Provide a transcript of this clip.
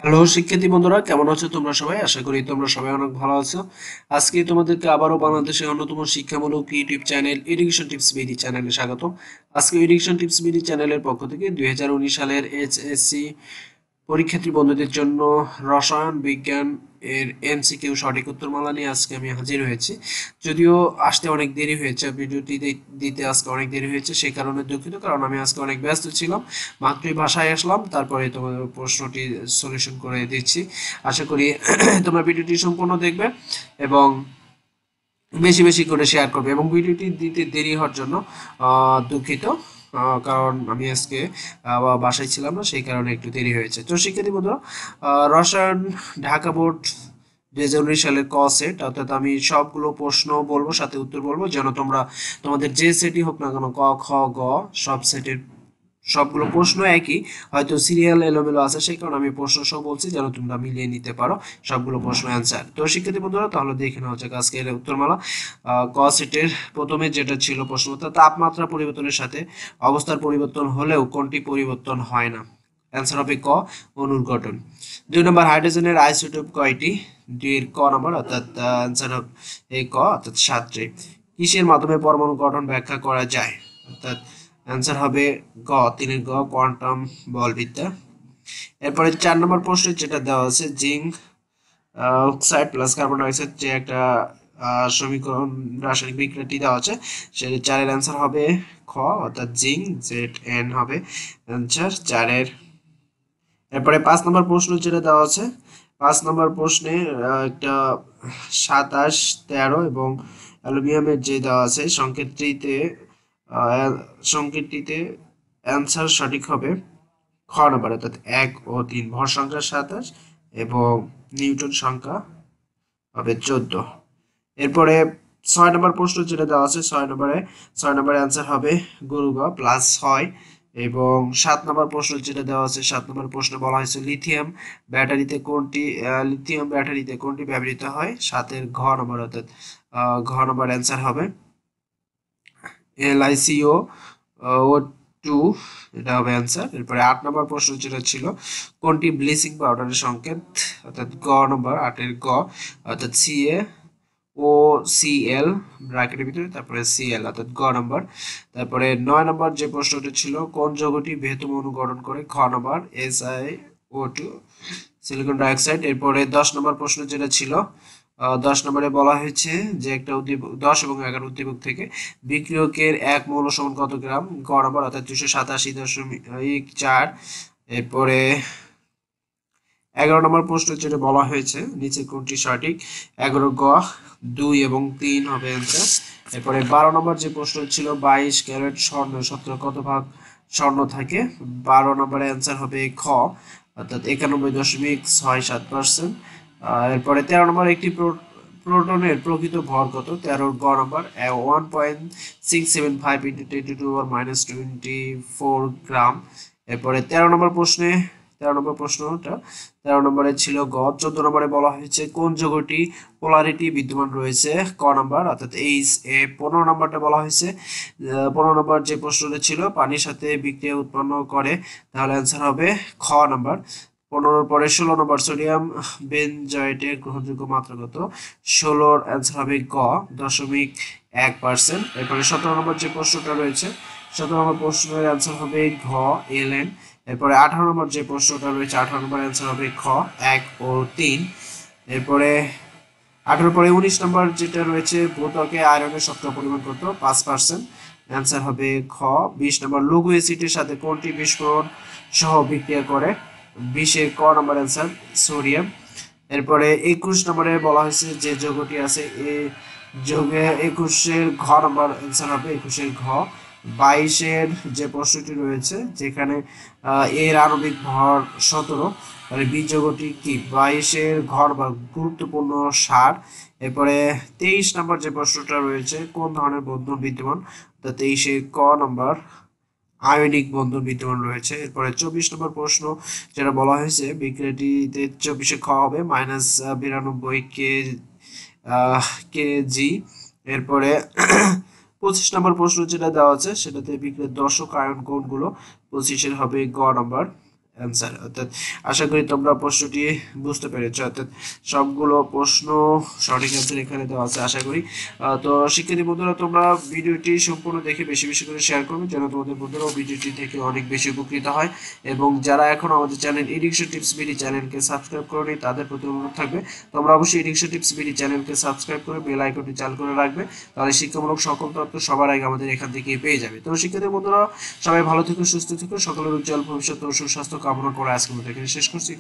Hello শিক্ষার্থী বন্ধুরা, কেমন আছো তোমরা সবাই? আশা করি তোমরা সবাই অনেক ভালো আছো। আজকে তোমাদেরকে আবারও বাংলাদেশের অন্যতম শিক্ষামূলক YouTube channel education tips BD চ্যানেলে স্বাগত। আজকে এডুকেশন টিপস বিডি চ্যানেলের পক্ষ থেকে 2019 সালের এইচএসসি পরীক্ষার্থী বন্ধুদের জন্য রসায়ন বিজ্ঞান এর এমসিকিউ সঠিক উত্তরমালা নিয়ে আজকে আমি হাজির হয়েছি। যদিও আসতে অনেক দেরি হয়েছে, ভিডিওটি দিতে আজকে অনেক দেরি হয়েছে, সেই কারণে দুঃখিত, কারণ আমি আজকে অনেক ব্যস্ত ছিলাম। মাত্রই বাসায় আসলাম, তারপরে তোমাদের প্রশ্নটি সলিউশন করে দিচ্ছি। আশা করি তোমরা ভিডিওটি সম্পূর্ণ দেখবে এবং বেশি বেশি করে শেয়ার করবে। এবং ভিডিওটি দিতে দেরি হওয়ার জন্য দুঃখিত, কারণ আমি আজকে বাসায় ছিলাম না, সেই কারণে একটু দেরি হয়েছে। তো শিক্ষার্থী বন্ধুরা, রসায়ন ঢাকা বোর্ড 2019 সালের ক সেট, অর্থাৎ আমি সবগুলো প্রশ্ন বলবো, সাথে উত্তর বলবো, যেন তোমরা তোমাদের যে সেটই হোক না কেন, ক খ গ, সব সেটের সবগুলো প্রশ্ন একই, হয়তো সিরিয়াল এলোমেলো আছে, সেই কারণে আমি প্রশ্ন সহ বলছি, যেন তোমরা মিলিয়ে নিতে পারো সবগুলো প্রশ্ন অ্যান্সার। তো শিক্ষার্থী বন্ধুরা, তাহলে দেখে নেওয়া যাক আজকের উত্তরমালা। ক সেটের প্রথমে যেটা ছিল প্রশ্ন, তাপমাত্রা পরিবর্তনের সাথে অবস্থার পরিবর্তন হলেও কোনটি পরিবর্তন হয় না? অ্যান্সার হবে ক, অণুর গঠন। 2 নম্বর, হাইড্রোজেনের আইসোটোপ কয়টি? দুই এর ক নম্বর, অর্থাৎ অ্যান্সার হবে এই ক, অর্থাৎ 7টি। কিসের মাধ্যমে পরমাণু গঠন ব্যাখ্যা করা যায়? অর্থাৎ অ্যান্সার হবে গ, 3 গ, কোয়ান্টাম বলবিদ্যা। এরপরে 4 নম্বর প্রশ্ন যেটা দেওয়া আছে, zinc oxide plus carbon dioxide যে একটা সমীকরণ, রাসায়নিক বিক্রিয়াটি দেওয়া আছে, সেটা 4-এর অ্যান্সার হবে খ, অর্থাৎ জিঙ্ক, জেড এন হবে অ্যান্সার 4-এর। এরপরে 5 নম্বর প্রশ্ন যেটা দেওয়া আছে, 5 নম্বর প্রশ্নে একটা 27, 13 এবং অ্যালুমিনিয়ামের যে দেওয়া আছে সংকেতটিতে অ্যান্সার সঠিক হবে খ নম্বর, অর্থাৎ 1 ও 3। ভর সংখ্যা 27 এবং নিউটন সংখ্যা হবে 14। এরপরে 6 নম্বর প্রশ্ন যেটা দেওয়া আছে, 6 নম্বরে অ্যান্সার হবে গুরু গ প্লাস 6। এবং 7 নম্বর প্রশ্ন যেটা দেওয়া আছে, 7 নম্বর প্রশ্নে বলা হয়েছে লিথিয়াম ব্যাটারিতে কোনটি ব্যবহৃত হয়? 7-এর ঘ নম্বর, অর্থাৎ ঘ নম্বর অ্যান্সার হবে LiCO O2, এটা হবে অ্যান্সার। এরপরে 8 নম্বর প্রশ্ন যেটা ছিল, কোনটি ব্লিচিং পাউডারের সংকেত? অর্থাৎ গ নম্বর, 8-এর গ, অর্থাৎ CaOCl ব্র্যাকেটের ভিতরে, তারপরে Cl, অর্থাৎ গ নম্বর। তারপরে 9 নম্বর যে প্রশ্নটি ছিল, কোন যৌগটি বৃহত্তম অণু গঠন করে? খ নম্বর, SiO2 সিলিকন ডাইঅক্সাইড। এরপরে 10 নম্বর প্রশ্ন যেটা ছিল, 10 নম্বরে বলা হয়েছে যে একটা উদ্দীপক 10 এবং 11 উদ্দীপক থেকে বিক্রিয়কের এক মৌল সমান কত গ্রাম? গ নম্বর, অর্থাৎ 287.4। এরপরে 11 নম্বর প্রশ্ন যেটা বলা হয়েছে, নিচে কোনটি সঠিক? 11 গ, 2 এবং 3 হবে অ্যান্সার। এরপরে 12 নম্বর যে প্রশ্ন ছিল, 22 ক্যারেট স্বর্ণ শতকরা কত ভাগ স্বর্ণ থাকে? 12 নম্বরে অ্যান্সার হবে খ, অর্থাৎ 91.67%। এরপরে 13 নম্বর, একটি প্রোটনের প্রকৃত ভর কত? 13 গ নম্বর, 1.675 ইন্টু 10⁻⁻24 গ্রাম। এরপরে 13 নম্বর প্রশ্নটা 13 নম্বরে ছিল গ। 14 নম্বরে বলা হয়েছে কোন যৌগটি পোলারিটি বিদ্যমান রয়েছে? ক নম্বর, অর্থাৎ HA। 15 নম্বরটা বলা হয়েছে 15 নম্বর যে প্রশ্নটা ছিল, পানির সাথে বিক্রিয়া উৎপন্ন করে, তাহলে অ্যান্সার হবে খ নম্বর। 15-র পরে 16 নম্বর, সোডিয়াম বেনজয়েটের গ্রহণযোগ্য মাত্রা কত? 16-র অ্যান্সার হবে গ, 0.1%। এরপরে 17 নম্বর যে প্রশ্নটা রয়েছে, 17 নম্বর প্রশ্নের অ্যান্সার হবে ঘ, Ln। এরপরে 18 নম্বর যে প্রশ্নটা রয়েছে, 18 নম্বর অ্যান্সার হবে খ, 1 ও 3। এরপরে 18 পরে 19 নম্বর যেটা রয়েছে, ভূত্বকে আয়রনের শতকরা পরিমাণ কত? 5%, অ্যান্সার হবে খ। 20 নম্বর, লঘু অ্যাসিডের সাথে কোনটি বিস্ফোরণ সহ বিক্রিয়া করে? 20-এর ক নম্বর অ্যান্সার সোডিয়াম। এরপরে 21 নম্বরে বলা হয়েছে যে যৌগটি আছে এ যৌগে, 21-এর ঘ নম্বর অ্যান্সার হবে 21-এর ঘ। 22-এর যে প্রশ্নটি রয়েছে, যেখানে এর আণবিক ভর 17, তাহলে বি যৌগটি কি? 22-এর ঘ নম্বর, গুরুত্বপূর্ণ সার। এরপরে 23 নম্বর যে প্রশ্নটা রয়েছে, কোন ধরনের বন্ধন বিদ্যমান? 23-এর ক নম্বর, আয়নিক বন্ধন বিদ্যমান রয়েছে। এরপরে 24 নম্বর প্রশ্ন যেটা বলা হয়েছে, বিক্রিয়াটিতে 24-এ খ হবে -92 কেজি। এরপরে 25 নম্বর প্রশ্ন যেটা দেওয়া আছে, সেটাতে বিক্রিয়ার দর্শক আয়ন কোনগুলো? 25-এর হবে গ নম্বর, অ্যান্সার। অর্থাৎ আশা করি তোমরা প্রশ্নটি বুঝতে পেরেছো। অর্থাৎ সবগুলো প্রশ্ন সঠিক অ্যান্সার এখানে দেওয়া আছে আশা করি। তো শিক্ষার্থী বন্ধুরা, তোমরা ভিডিওটি সম্পূর্ণ দেখে বেশি বেশি করে শেয়ার করবে যেন তোমাদের বন্ধুরাও ভিডিওটি থেকে অনেক বেশি উপকৃত হয়। এবং যারা এখন আমাদের চ্যানেল এডুকেশন টিপস বিডি চ্যানেলকে সাবস্ক্রাইব করেনি তাদের প্রতি অনুরোধ থাকবে তোমরা অবশ্যই এডুকেশন টিপস বিডি চ্যানেলকে সাবস্ক্রাইব করে বেল আইকনটি চালু করে রাখবে, তাহলে শিক্ষামূলক সকল তথ্য সবার আগে আমাদের এখান থেকে পেয়ে যাবে। তো শিক্ষার্থী বন্ধুরা, সবাই ভালো থেকো, সুস্থ থেকো, সকলের উজ্জ্বল ভবিষ্যৎ ও সুস্বাস্থ্য কামনা করে আজকের মতো এখানে শেষ করছি।